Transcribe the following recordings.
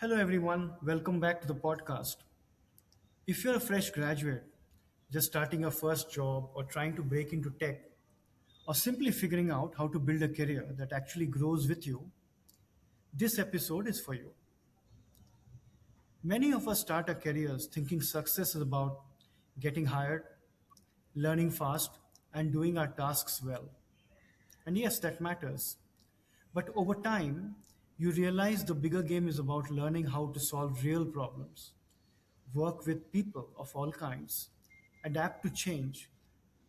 Hello, everyone. Welcome back to the podcast. If you're a fresh graduate, just starting your first job, or trying to break into tech, or simply figuring out how to build a career that actually grows with you, this episode is for you. Many of us start our careers thinking success is about getting hired, learning fast, and doing our tasks well. And yes, that matters. But over time, you realize the bigger game is about learning how to solve real problems, work with people of all kinds, adapt to change,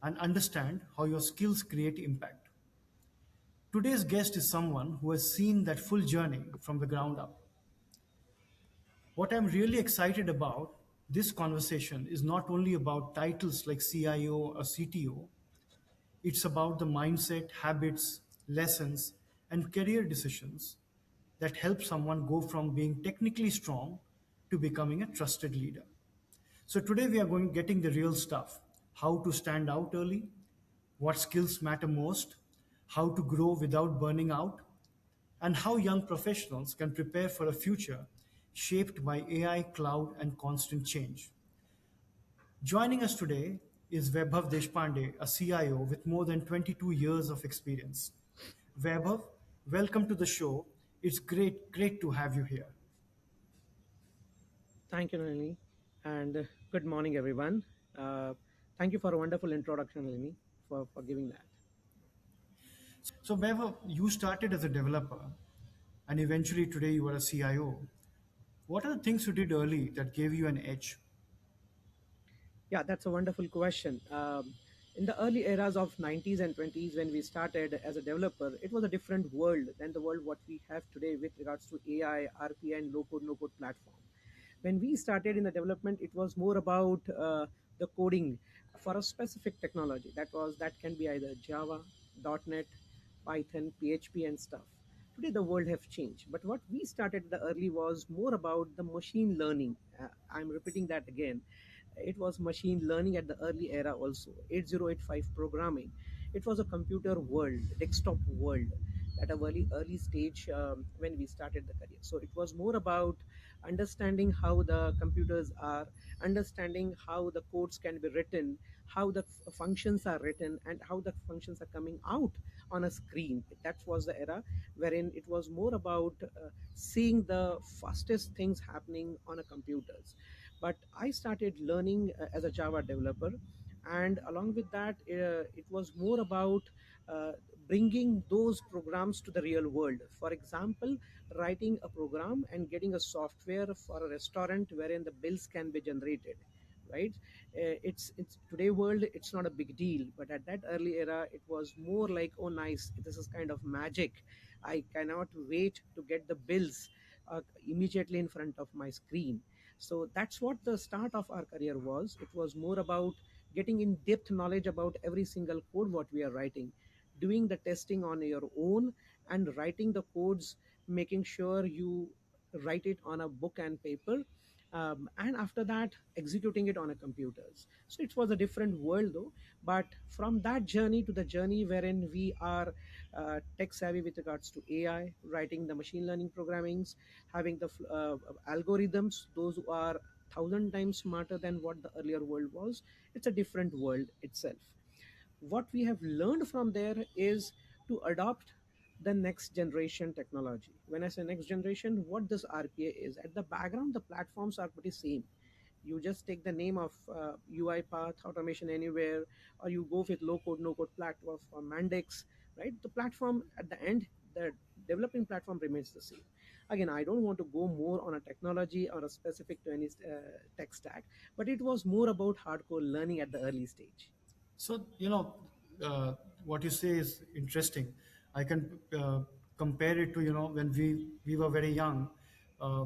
and understand how your skills create impact. Today's guest is someone who has seen that full journey from the ground up. What I'm really excited about this conversation is not only about titles like CIO or CTO, it's about the mindset, habits, lessons, and career decisions that help someone go from being technically strong to becoming a trusted leader. So today we are going getting the real stuff. How to stand out early, what skills matter most, how to grow without burning out, and how young professionals can prepare for a future shaped by AI, cloud, and constant change. Joining us today is Vaibhav Deshpande, a CIO with more than 22 years of experience. Vaibhav, welcome to the show. It's great to have you here. Thank you, Nalini, and good morning, everyone. Uh, Thank you for a wonderful introduction, Nalini, for giving that. So, Vaibhav, you started as a developer and eventually today you are a CIO. What are the things you did early that gave you an edge? Yeah, that's a wonderful question. In the early eras of 90s and 20s, when we started as a developer, it was a different world than the world what we have today with regards to AI, RPA, and low-code, no-code platform. When we started in the development, it was more about the coding for a specific technology. That can be either Java, .NET, Python, PHP, and stuff. Today the world have changed, but what we started the early was more about the machine learning. I'm repeating that again. It was machine learning at the early era also. 8085 programming. It was a computer world, desktop world at a very early stage when we started the career. So it was more about understanding how the computers are, understanding how the codes can be written, how the functions are written, and how the functions are coming out on a screen. That was the era wherein it was more about seeing the fastest things happening on a computers. But I started learning as a Java developer, and along with that, it was more about uh, bringing those programs to the real world. For example, writing a program and getting a software for a restaurant wherein the bills can be generated, right? It's today world, it's not a big deal, but at that early era it was more like, oh nice, this is kind of magic. I cannot wait to get the bills immediately in front of my screen. So that's what the start of our career was. It was more about getting in depth knowledge about every single code what we are writing, doing the testing on your own, and writing the codes, making sure you write it on a book and paper, and after that executing it on a computers. So it was a different world though. But from that journey to the journey wherein we are tech savvy with regards to AI, writing the machine learning programmings, having the algorithms, those who are thousand times smarter than what the earlier world was. It's a different world itself. What we have learned from there is to adopt the next generation technology. When I say next generation, what this RPA is, at the background the platforms are pretty same. You just take the name of UiPath, Automation Anywhere, or you go with low code no code platform for Mandex, right? The platform at the end, the developing platform remains the same. Again, I don't want to go more on a technology or a specific to any tech stack, but it was more about hardcore learning at the early stage. So, what you say is interesting. I can compare it to, when we were very young, uh,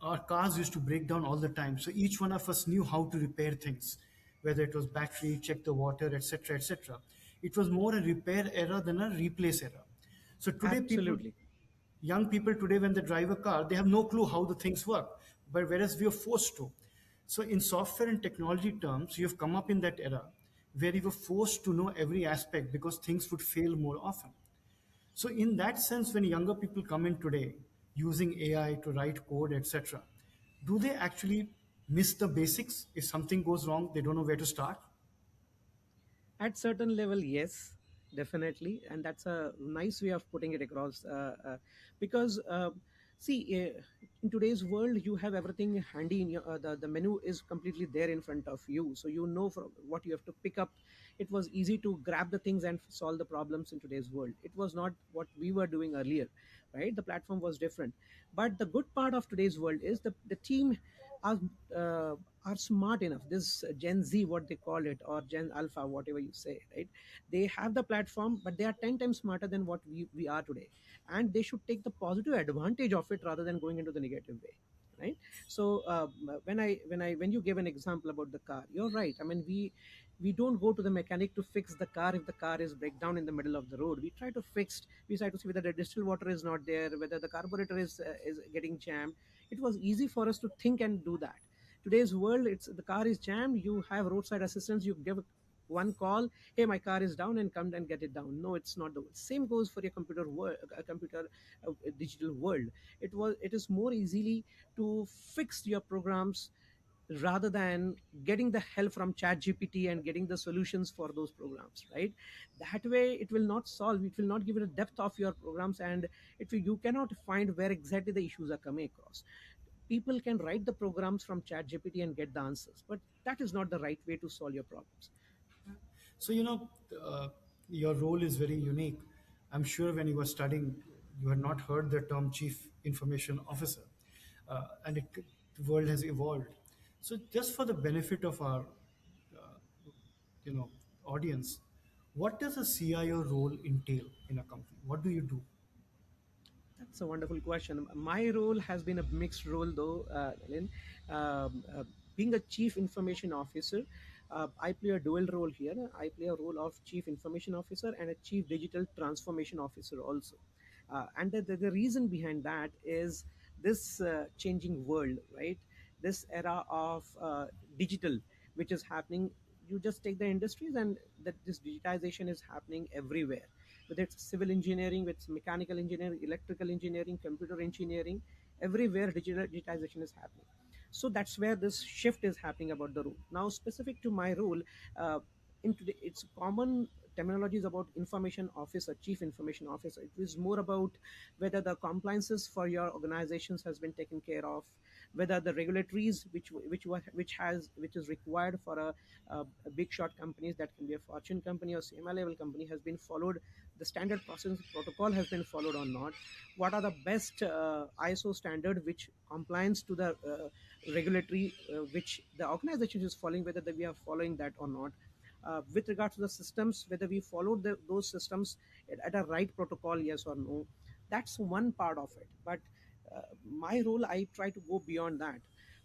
our cars used to break down all the time. So each one of us knew how to repair things, whether it was battery, check the water, etc., etc. It was more a repair error than a replace error. So today, Absolutely. young people today, when they drive a car, they have no clue how the things work. But whereas we are forced to. So in software and technology terms, you've come up in that era where you were forced to know every aspect because things would fail more often. So in that sense, when younger people come in today, using AI to write code, etc. Do they actually miss the basics? If something goes wrong, they don't know where to start. At certain level, yes, definitely, and that's a nice way of putting it across. Because see, in today's world, you have everything handy in your. The menu is completely there in front of you, so you know from what you have to pick up. It was easy to grab the things and solve the problems in today's world. It was not what we were doing earlier, right? The platform was different. But the good part of today's world is the team are uh, are smart enough. This Gen Z, what they call it, or Gen Alpha, whatever you say, right? They have the platform, but they are 10 times smarter than what we are today, and they should take the positive advantage of it rather than going into the negative way, right? So when you give an example about the car, you're right. I mean, we don't go to the mechanic to fix the car if the car is breakdown in the middle of the road. We try to see whether the distilled water is not there, whether the carburetor is getting jammed. It was easy for us to think and do that. Today's world, it's the car is jammed, you have roadside assistance, you give one call, hey, my car is down, and come and get it down. No, it's not the same goes for your computer world, computer digital world. It is more easily to fix your programs rather than getting the help from chat gpt and getting the solutions for those programs, right? That way it will not solve, it will not give you the depth of your programs, and you cannot find where exactly the issues are coming across. People can write the programs from chat gpt and get the answers, but that is not the right way to solve your problems. So, your role is very unique. I'm sure when you were studying, you had not heard the term Chief Information Officer, the world has evolved. So, just for the benefit of our, you know, audience, what does a CIO role entail in a company? What do you do? That's a wonderful question. My role has been a mixed role, though, Lynn. Being a chief information officer, I play a dual role here. I play a role of chief information officer and a chief digital transformation officer also. And the reason behind that is this changing world, right? This era of digital, which is happening. You just take the industries, and that this digitization is happening everywhere, whether it's civil engineering, with mechanical engineering, electrical engineering, computer engineering, everywhere digitization is happening. So that's where this shift is happening about the role. Now, specific to my role, uh, it's common terminology is about information officer, chief information officer. It is more about whether the compliances for your organizations has been taken care of, whether the regulatories which is required for a big shot companies, that can be a fortune company or CMI level company, has been followed, the standard process protocol has been followed or not, what are the best ISO standard which compliance to the regulatory which the organization is following, whether we are following that or not. With regards to the systems, whether we follow those systems at a right protocol, yes or no. That's one part of it. But my role, I try to go beyond that.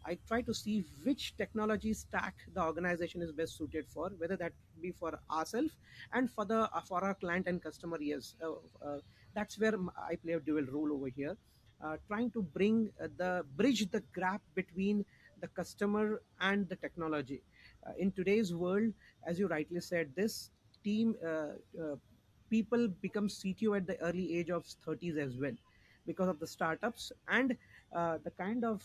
I try to see which technology stack the organization is best suited for, whether that be for ourselves and for our client and customer. Yes, that's where I play a dual role over here, trying to the bridge the gap between the customer and the technology. In today's world, as you rightly said, this team people become CTO at the early age of 30s as well, because of the startups and the kind of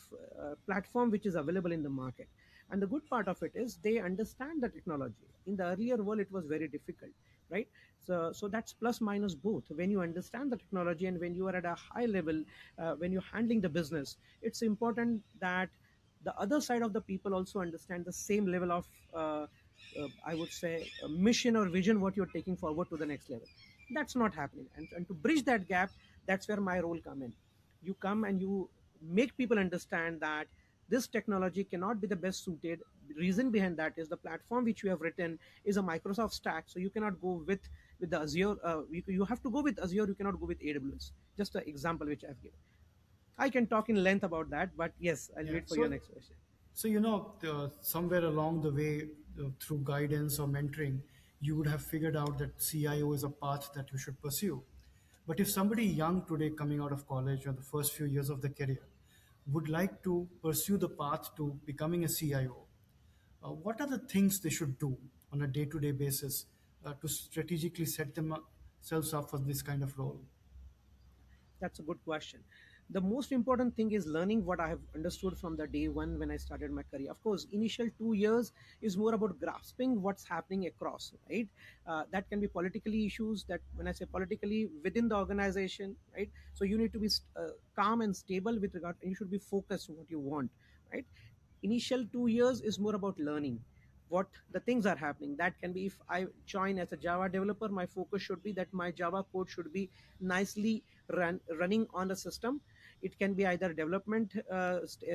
platform which is available in the market. And the good part of it is they understand the technology. In the earlier world, it was very difficult, right? So that's plus minus both. When you understand the technology and when you are at a high level, when you're handling the business, it's important that the other side of the people also understand the same level of I would say mission or vision what you're taking forward to the next level. That's not happening, and to bridge that gap, that's where my role come in. You come and you make people understand that this technology cannot be the best suited. Reason behind that is the platform which you have written is a Microsoft stack, so you cannot go with the Azure. You have to go with Azure, you cannot go with AWS. Just an example which I've given. I can talk in length about that, but yes, I'll Yeah. wait for your next question. So somewhere along the way, through guidance or mentoring, you would have figured out that CIO is a path that you should pursue. But if somebody young today, coming out of college or the first few years of the career, would like to pursue the path to becoming a CIO, what are the things they should do on a day-to-day basis to strategically set themselves up for this kind of role? That's a good question. The most important thing is learning what I have understood from the day one when I started my career. Of course, initial 2 years is more about grasping what's happening across, right? That can be politically issues, that when I say politically within the organization, right? So you need to be calm and stable with regard, and you should be focused on what you want, right? Initial 2 years is more about learning what the things are happening. That can be, if I join as a Java developer, my focus should be that my Java code should be nicely running on the system. It can be either development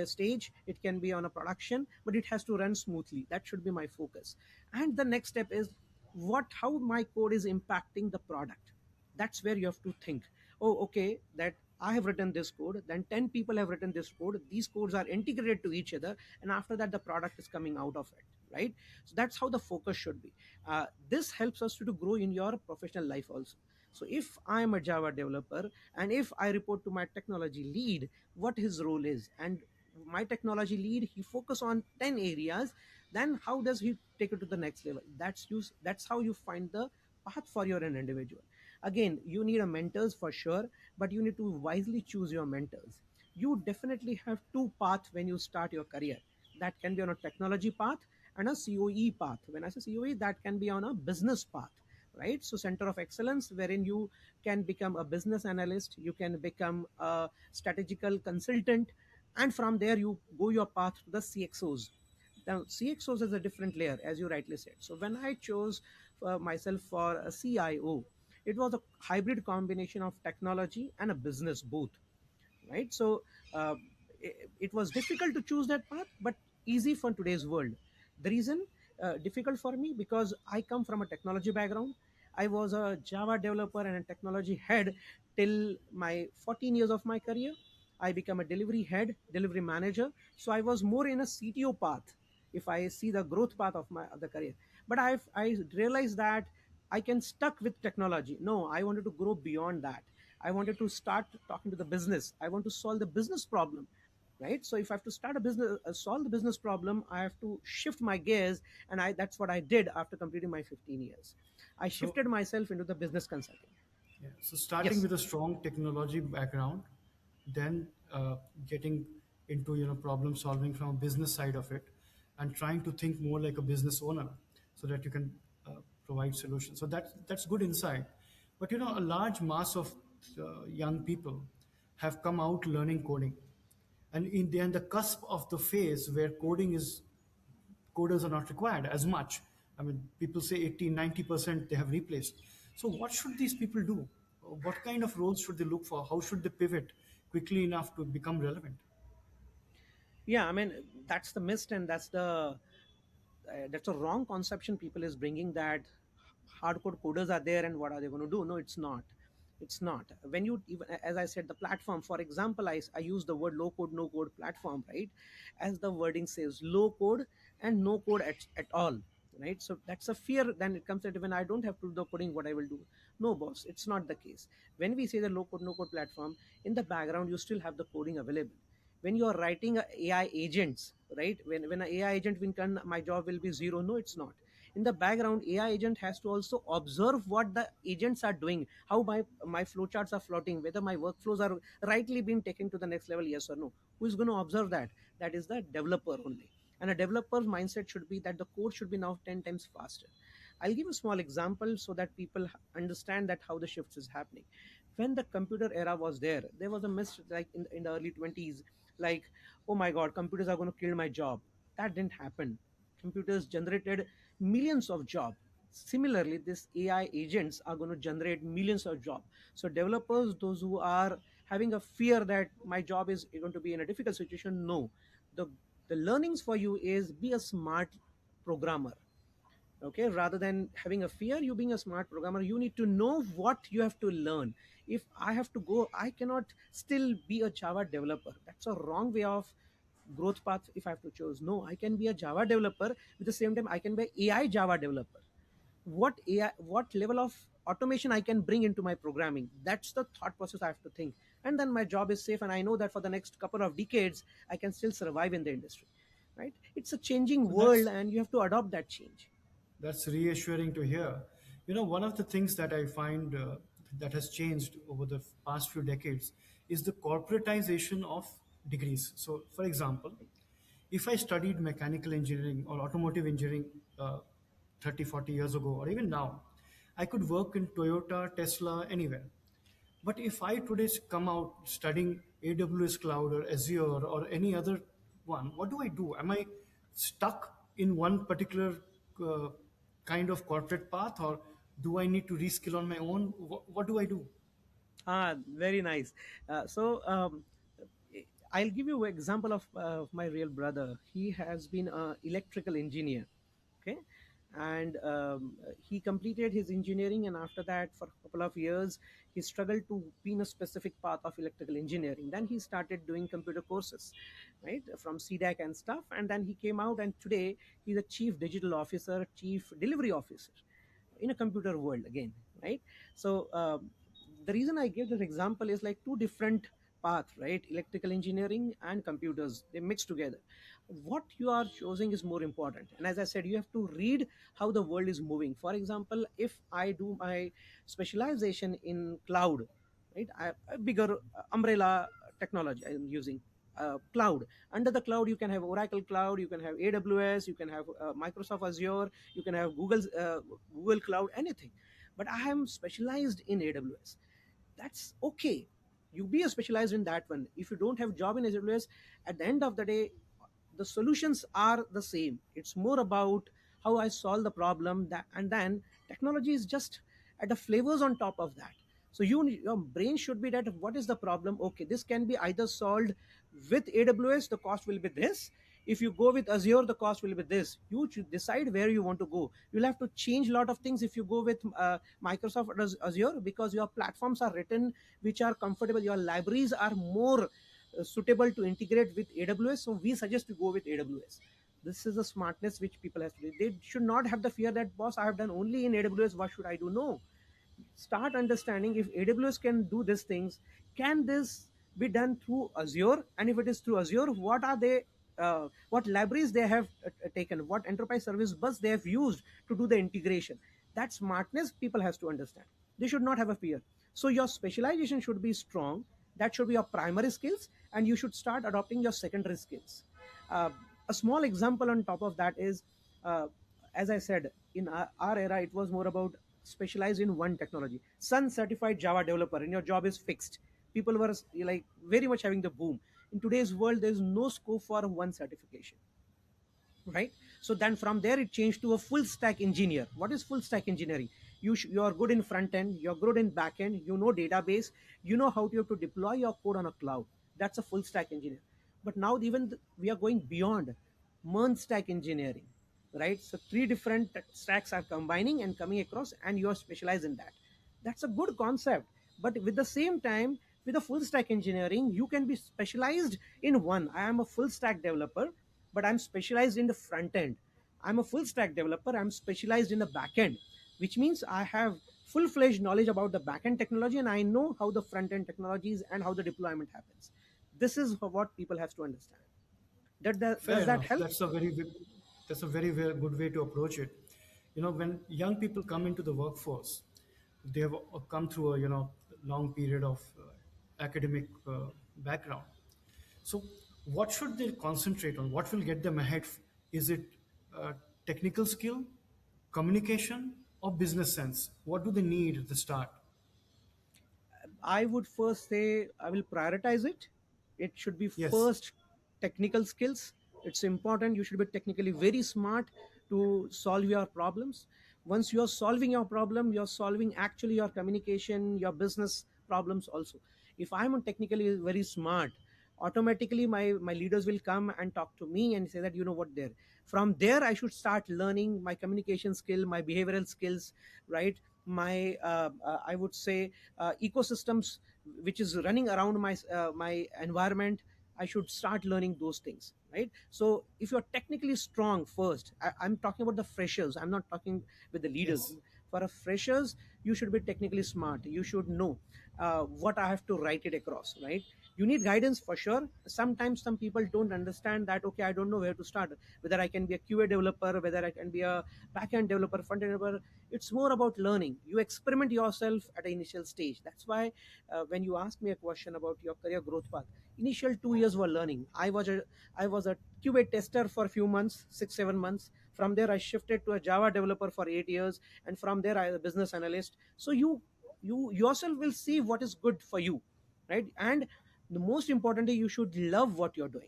stage, it can be on a production, but it has to run smoothly. That should be my focus. And the next step is what how my code is impacting the product. That's where you have to think, oh, okay, that I have written this code, then 10 people have written this code, these codes are integrated to each other, and after that the product is coming out of it, right? So that's how the focus should be. This helps us to grow in your professional life also. So if I am a Java developer, and if I report to my technology lead what his role is, and my technology lead, he focus on 10 areas, then how does he take it to the next level? That's how you find the path for your an individual. Again, you need a mentors for sure, but you need to wisely choose your mentors. You definitely have two paths when you start your career. That can be on a technology path and a COE path. When I say COE, that can be on a business path, right? So center of excellence, wherein you can become a business analyst, you can become a strategical consultant, and from there you go your path to the CXOs. Now CXOs is a different layer, as you rightly said. So when I chose myself for a CIO, it was a hybrid combination of technology and a business both, right? So uh, it was difficult to choose that path, but easy for today's world. The reason difficult for me, because I come from a technology background. I was a Java developer and a technology head till my 14 years of my career. I became a delivery head, delivery manager. So I was more in a CTO path, if I see the growth path of my other career. But I realized that I can stuck with technology. No, I wanted to grow beyond that. I wanted to start talking to the business. I want to solve the business problem, right? So if I have to start a business, solve the business problem, I have to shift my gears, and I that's what I did after completing my 15 years. I So shifted myself into the business consulting. yeah, so starting Yes. with a strong technology background, then getting into problem solving from a business side of it, and trying to think more like a business owner, so that you can provide solutions. So that's good insight. But a large mass of young people have come out learning coding, and they're in the cusp of the phase where coders are not required as much. I mean, people say 80, 90% they have replaced. So what should these people do? What kind of roles should they look for? How should they pivot quickly enough to become relevant? Yeah, I mean, that's the mist, and that's a wrong conception people is bringing, that hardcore coders are there and what are they going to do. No, it's not. It's not. When you, even as I said, the platform, for example, I use the word low code no code platform, right? As the wording says, low code and no code at all, right? So that's a fear. Then it comes that when I don't have to do the coding, what I will do. No, boss, it's not the case. When we say the low code no code platform, in the background you still have the coding available. When you are writing AI agents, right? When an AI agent will come, my job will be zero. No, it's not. In the background, AI agent has to also observe what the agents are doing, how my flowcharts are floating, whether my workflows are rightly being taken to the next level, yes or no. Who is going to observe that? That is the developer only. And a developer's mindset should be that the code should be now 10 times faster. I'll give a small example so that people understand that how the shifts is happening. When the computer era was there was a myth, like in the early 20s, like, oh my god, computers are going to kill my job. That didn't happen. Computers generated millions of jobs. Similarly, this AI agents are going to generate millions of jobs. So developers, those who are having a fear that my job is going to be in a difficult situation, no. The the learnings for you is be a smart programmer. Okay, rather than having a fear, you being a smart programmer, you need to know what you have to learn. If I have to go, I cannot still be a Java developer. That's a wrong way of growth path. If I have to choose, no, I can be a Java developer. At the same time, I can be AI Java developer. What level of automation I can bring into my programming, that's the thought process I have to think. And then my job is safe, and I know that for the next couple of decades I can still survive in the industry, right? It's a changing So world, and you have to adopt that change. that's reassuring to hear. One of the things that I find that has changed over the past few decades is the corporatization of degrees. So, for example, if I studied mechanical engineering or automotive engineering 30, 40 years ago, or even now, I could work in Toyota, Tesla, anywhere. But if I today come out studying AWS Cloud or Azure or any other one, what do I do? Am I stuck in one particular uh, kind of corporate path, or do I need to reskill on my own? What do I do? Very nice. So I'll give you an example of my real brother. He has been an electrical engineer. Okay. And he completed his engineering, and after that, for a couple of years, he struggled to be in a specific path of electrical engineering. Then he started doing computer courses, right, from CDAC and stuff. And then he came out, and today he's a chief digital officer, chief delivery officer in a computer world again, right? So the reason I give this example is like two different path, right? Electrical engineering and computers, they mix together. What you are choosing is more important, and as I said, you have to read how the world is moving. For example, if I do my specialization in cloud, right, a bigger umbrella technology I'm using, cloud. Under the cloud, you can have Oracle Cloud, you can have AWS, you can have Microsoft Azure, you can have Google Cloud, anything. But I am specialized in AWS. That's okay. You be a specialized in that one. If you don't have job in AWS, at the end of the day, the solutions are the same. It's more about how I solve the problem, that, and then technology is just at the flavors on top of that. So your brain should be that what is the problem? Okay, this can be either solved with AWS, the cost will be this. If you go with Azure, the cost will be this. You should decide where you want to go. You'll have to change a lot of things if you go with Microsoft Azure, because your platforms are written which are comfortable. Your libraries are more suitable to integrate with AWS. So we suggest to go with AWS. This is the smartness which people have to do. They should not have the fear that, boss, I have done only in AWS. What should I do? No, start understanding, if AWS can do these things, can this be done through Azure? And if it is through Azure, what are they? What libraries they have taken? What enterprise service bus they have used to do the integration? That smartness people has to understand. They should not have a fear. So your specialization should be strong. That should be your primary skills, and you should start adopting your secondary skills. Uh, a small example on top of that is, uh, as I said, in our era, it was more about specialize in one technology. Sun certified Java developer, and your job is fixed. People were like very much having the boom. In today's world, there's no scope for one certification, right? So then from there it changed to a full stack engineer. What is full stack engineering? You are good in front end, you're good in back end, you know database, you know how to have to deploy your code on a cloud. That's a full stack engineer. But now we are going beyond MERN stack engineering, right? So three different stacks are combining and coming across, and you are specialized in that. That's a good concept. But with the same time, with a full stack engineering, you can be specialized in one. I am a full stack developer, but I'm specialized in the front end. I'm a full stack developer, I'm specialized in the back end, which means I have full fledged knowledge about the back end technology, and I know how the front end technologies and how the deployment happens. This is what people have to understand. Fair Does that enough. help? That's a very good way to approach it. When young people come into the workforce, they have come through a long period of academic background. So, what should they concentrate on? What will get them ahead? Is it technical skill, communication, or business sense? What do they need at the start? I would first say I will prioritize it. It should be Yes. first technical skills. It's important. You should be technically very smart to solve your problems. Once you're solving your problem, you're solving actually your communication, your business problems also. If I'm technically very smart, automatically my leaders will come and talk to me and say that, you know what, there. From there, I should start learning my communication skill, my behavioral skills, right? My I would say ecosystems which is running around my environment. I should start learning those things, right? So if you're technically strong first, I'm talking about the freshers, I'm not talking with the leaders. Yes. For a freshers, you should be technically smart. You should know what I have to write it across, right? You need guidance for sure. Sometimes some people don't understand that, okay, I don't know where to start, whether I can be a QA developer, whether I can be a backend developer, front end developer. It's more about learning. You experiment yourself at an initial stage. That's why when you ask me a question about your career growth path, initial 2 years were learning. I was a QA tester for a few months, 6 7 months. From there I shifted to a Java developer for 8 years, and from there I was a business analyst. So you yourself will see what is good for you, right? And the most importantly, you should love what you're doing.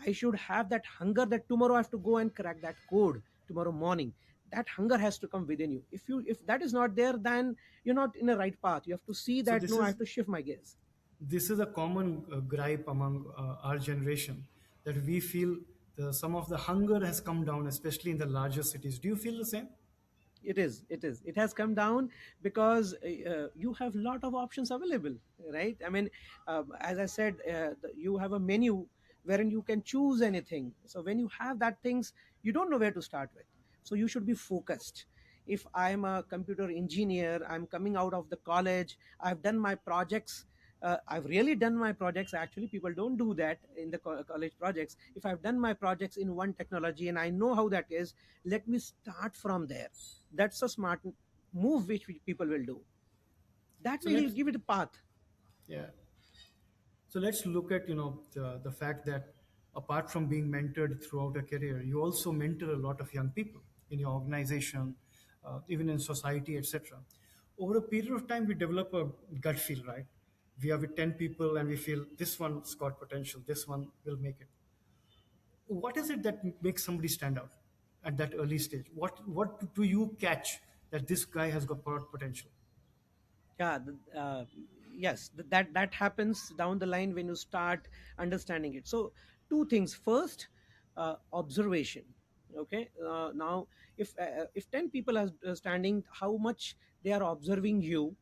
I should have that hunger that tomorrow I have to go and crack that code tomorrow morning. That hunger has to come within you. If that is not there, then you're not in the right path. You have to see So that, no, I have to shift my gears. this is a common gripe among our generation, that we feel some of the hunger has come down, especially in the larger cities. Do you feel the same? It has come down because you have lot of options available, right? I mean, as I said, you have a menu wherein you can choose anything. So when you have that things, you don't know where to start with. So you should be focused. If I'm a computer engineer, I'm coming out of the college, I've done my projects, I've really done my projects. Actually, people don't do that in the college projects. If I've done my projects in one technology and I know how that is, let me start from there. That's a smart move which people will do. That So will let's give it a path. yeah. So let's look at the fact that apart from being mentored throughout a career, you also mentor a lot of young people in your organization, even in society, etc. Over a period of time, we develop a gut feel, right? We are with 10 people and we feel this one's got potential, this one will make it. What is it that makes somebody stand out at that early stage? What do you catch that this guy has got potential? Yeah, yes, that happens down the line when you start understanding it. So two things. First, observation. Okay, now if 10 people are standing, how much they are observing you,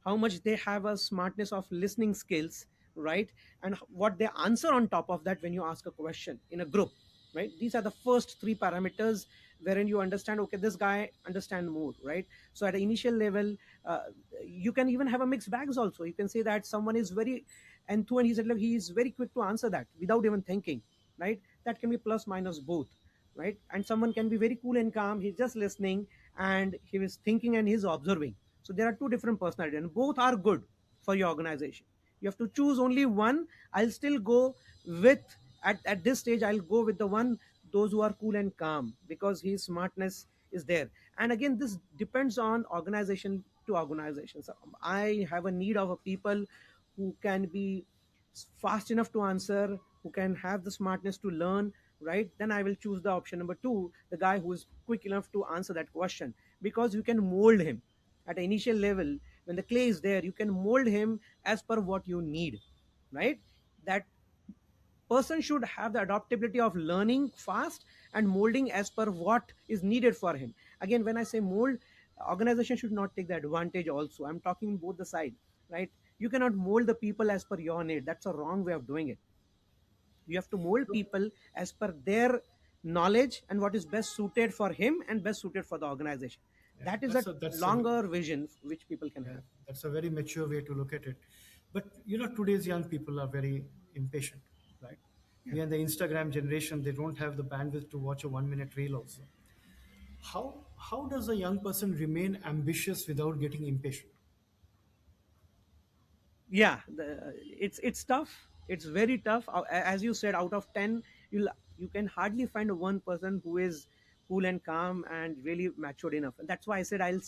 how much they have a smartness of listening skills, right? And what they answer on top of that when you ask a question in a group, right? These are the first three parameters wherein you understand, okay, this guy understand more, right? So at an initial level, uh, you can even have a mixed bags also. You can say that someone is very enthused and he said, look, he is very quick to answer that without even thinking, right? That can be plus minus both, right? And someone can be very cool and calm, he's just listening and he is thinking and he's observing. So there are two different personalities and both are good for your organization. You have to choose only one. I'll still go with, at this stage I'll go with the one, those who are cool and calm, because his smartness is there. And again, this depends on organization to organization. So I have a need of a people who can be fast enough to answer, who can have the smartness to learn, right? Then I will choose the option number two, the guy who is quick enough to answer that question, because you can mold him at an initial level. When the clay is there, you can mold him as per what you need, right? That person should have the adaptability of learning fast and molding as per what is needed for him. Again, when I say mold, organization should not take the advantage also. I'm talking both the side, right? You cannot mold the people as per your need. That's a wrong way of doing it. You have to mold people as per their knowledge and what is best suited for him and best suited for the organization. Yeah, That is a that's a longer vision which people can yeah, have. that's a very mature way to look at it. But today's young people are very impatient, right? Yeah. We are the Instagram generation. They don't have the bandwidth to watch a 1 minute reel. Also, how does a young person remain ambitious without getting impatient? Yeah, it's tough. It's very tough. As you said, out of 10, you can hardly find one person who is cool and calm and really matured enough. And that's why I said I'll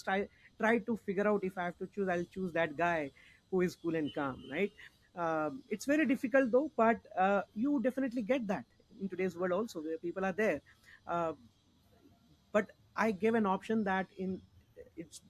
try to figure out, if I have to choose, I'll choose that guy who is cool and calm, right? It's very difficult though, but you definitely get that in today's world also, where people are there. uh, but I gave an option that in it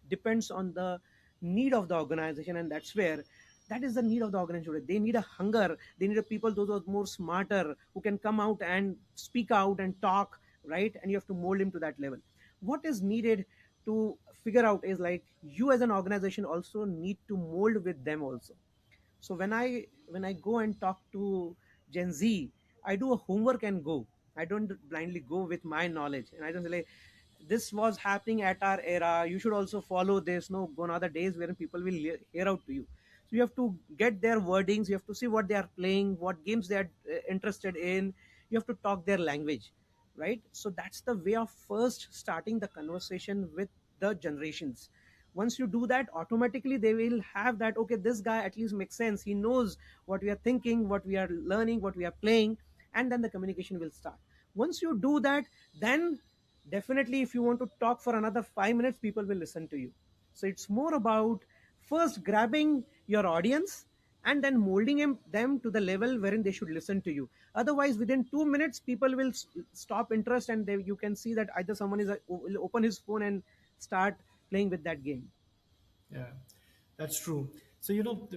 depends on the need of the organization, and that's where, that is the need of the organization. They need a hunger, they need a people those who are more smarter, who can come out and speak out and talk, right? And you have to mold him to that level. What is needed to figure out is, like, you as an organization also need to mold with them also. So when I go and talk to Gen Z, I do a homework and go. I don't blindly go with my knowledge, and I don't say, like, this was happening at our era, you should also follow this. No, gone are the days wherein people will hear out to you. So you have to get their wordings, you have to see what they are playing, what games they are interested in, you have to talk their language, right? So that's the way of first starting the conversation with the generations. Once you do that, automatically they will have that, okay, this guy at least makes sense, he knows what we are thinking, what we are learning, what we are playing, and then the communication will start. Once you do that, then definitely if you want to talk for another 5 minutes, people will listen to you. So it's more about first grabbing your audience and then molding them to the level wherein they should listen to you. Otherwise, within 2 minutes, people will stop interest, and you can see that either someone will open his phone and start playing with that game. Yeah, that's true. So,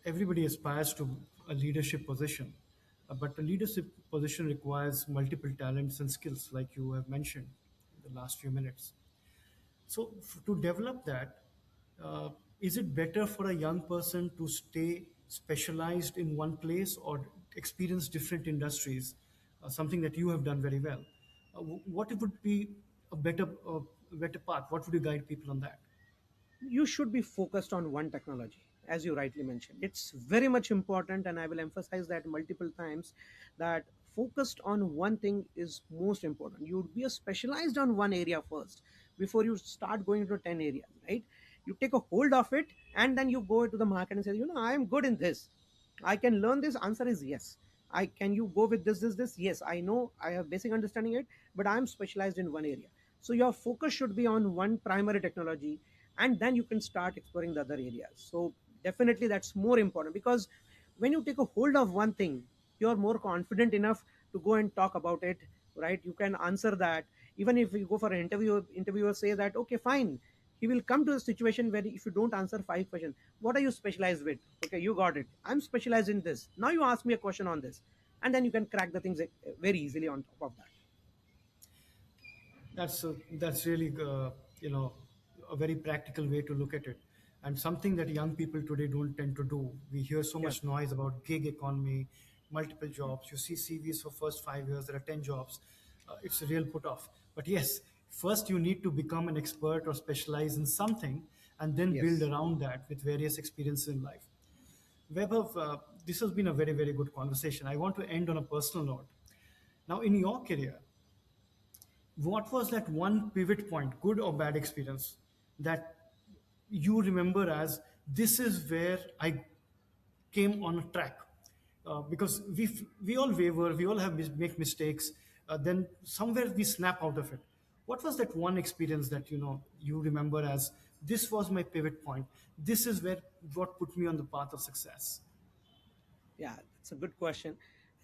everybody aspires to a leadership position, but a leadership position requires multiple talents and skills, like you have mentioned in the last few minutes. So, to develop that, uh, is it better for a young person to stay specialized in one place or experience different industries? Something that you have done very well. What would be a better path? What would you guide people on that? You should be focused on one technology, as you rightly mentioned. It's very much important, and I will emphasize that multiple times, that focused on one thing is most important. You would be a specialized on one area first before you start going to 10 areas, right? You take a hold of it, and then you go to the market and say, I am good in this, I can learn this. Answer is yes. I can you go with this. Yes, I know, I have basic understanding it, but I'm specialized in one area. So your focus should be on one primary technology, and then you can start exploring the other areas. So definitely that's more important, because when you take a hold of one thing, you're more confident enough to go and talk about it, right? You can answer that. Even if you go for an interviewer say that, okay, fine, he will come to a situation where if you don't answer 5 questions, what are you specialized with? Okay, you got it, I'm specialized in this, now you ask me a question on this, and then you can crack the things very easily on top of that. That's really a very practical way to look at it, and something that young people today don't tend to do. We hear so Yeah. much noise about gig economy, multiple jobs. You see CVs for first 5 years, there are 10 jobs. It's a real put off. But yes, first you need to become an expert or specialize in something, and then build Yes. around that with various experiences in life. Vaibhav, this has been a very, very good conversation. I want to end on a personal note. Now, in your career, what was that one pivot point, good or bad experience, that you remember as this is where I came on a track? Because we all waver, we all have make mistakes. Then somewhere we snap out of it. What was that one experience that you remember as this was my pivot point? This is where what put me on the path of success. Yeah, that's a good question.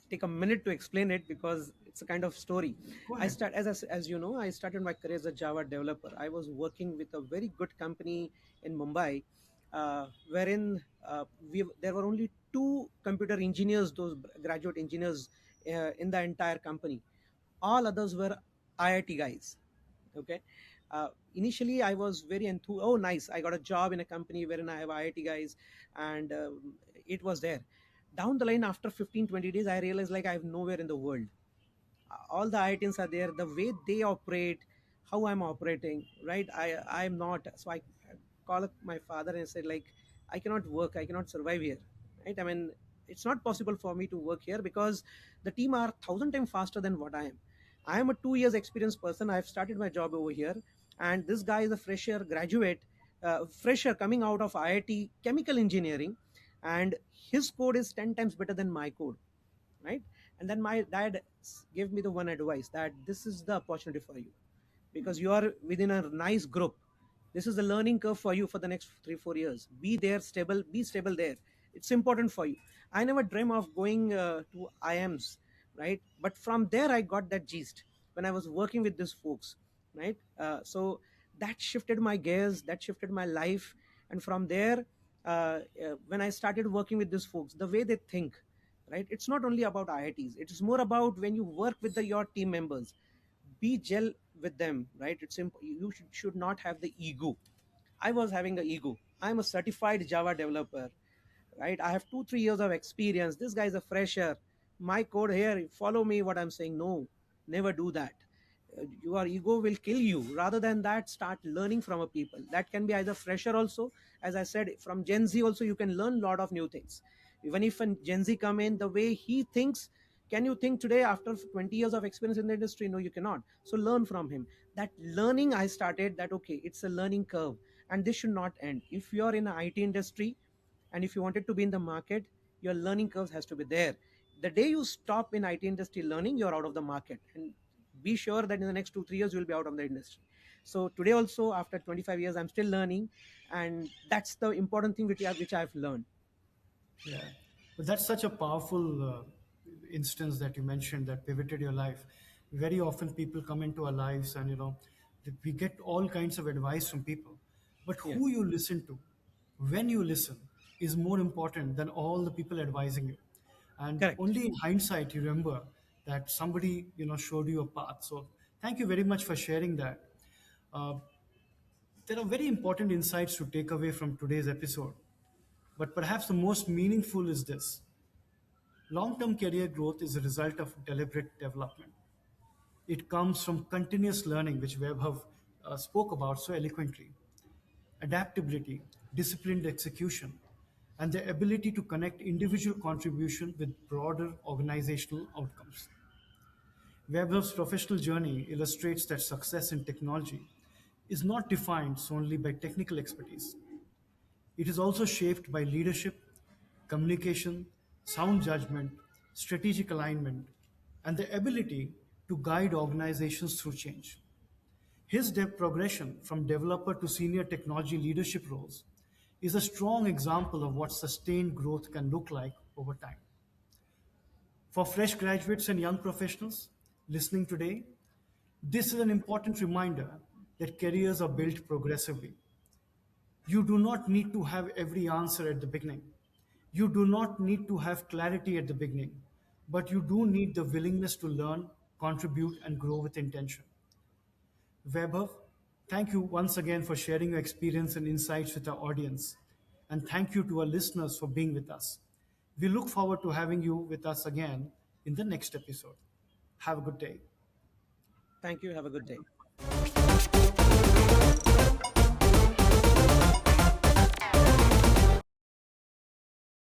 Take a minute to explain it because it's a kind of story. Go I ahead. start as you know, I started my career as a Java developer. I was working with a very good company in Mumbai, wherein there were only two computer engineers, those graduate engineers in the entire company. All others were IIT guys. Okay. Initially, I was very enthused. Oh, nice! I got a job in a company wherein I have IIT guys, and it was there. Down the line, after 15-20 days, I realized like I have nowhere in the world. All the IITs are there. The way they operate, how I'm operating, right? I'm not. So I call up my father and said like, I cannot work. I cannot survive here, right? I mean, it's not possible for me to work here because the team are 1,000 times faster than what I am. I am a 2 years experienced person. I've started my job over here, and this guy is a fresher graduate, fresher coming out of IIT chemical engineering, and his code is 10 times better than my code, right? And then my dad gave me the one advice that this is the opportunity for you because you are within a nice group. This is the learning curve for you for the next 3-4 years. Be there, stable, be stable there. It's important for you. I never dream of going to IMs, right? But from there I got that gist when I was working with these folks, right? So that shifted my gears, that shifted my life. And from there, when I started working with these folks, the way they think, right? It's not only about IITs. It is more about when you work with your team members, be gel with them, right? It's simple. You should not have the ego. I was having the ego. I'm a certified Java developer, right? I have 2-3 years of experience. This guy is a fresher. My code here, follow me what I'm saying. No, never do that. your ego will kill you. Rather than that, start learning from a people. That can be either fresher also, as I said, from Gen Z also you can learn a lot of new things. Even if a Gen Z come in, the way he thinks, can you think today after 20 years of experience in the industry? No, you cannot. So learn from him. That learning I started, that okay, it's a learning curve, and this should not end. If you're in the IT industry, and if you wanted to be in the market, your learning curves has to be there. The day you stop in IT industry learning, you're out of the market, and be sure that in the next 2 3 years you'll be out of the industry. So today also, after 25 years, I'm still learning, and that's the important thing which I've learned. Yeah, but that's such a powerful instance that you mentioned that pivoted your life. Very often, people come into our lives, and we get all kinds of advice from people. But Yeah, who you listen to, when you listen, is more important than all the people advising you. And correct. only in hindsight you remember that somebody showed you a path. So thank you very much for sharing that. Uh, there are very important insights to take away from today's episode. But perhaps the most meaningful is this: long term career growth is a result of deliberate development. It comes from continuous learning, which Vaibhav spoke about so eloquently, adaptability, disciplined execution, and the ability to connect individual contribution with broader organizational outcomes. Vaibhav's professional journey illustrates that success in technology is not defined solely by technical expertise. It is also shaped by leadership, communication, sound judgment, strategic alignment, and the ability to guide organizations through change. His progression from developer to senior technology leadership roles is a strong example of what sustained growth can look like over time. For fresh graduates and young professionals listening today, this is an important reminder that careers are built progressively. You do not need to have every answer at the beginning. You do not need to have clarity at the beginning, but you do need the willingness to learn, contribute, and grow with intention. Vaibhav, thank you once again for sharing your experience and insights with our audience. And thank you to our listeners for being with us. We look forward to having you with us again in the next episode. Have a good day. Thank you. Have a good day.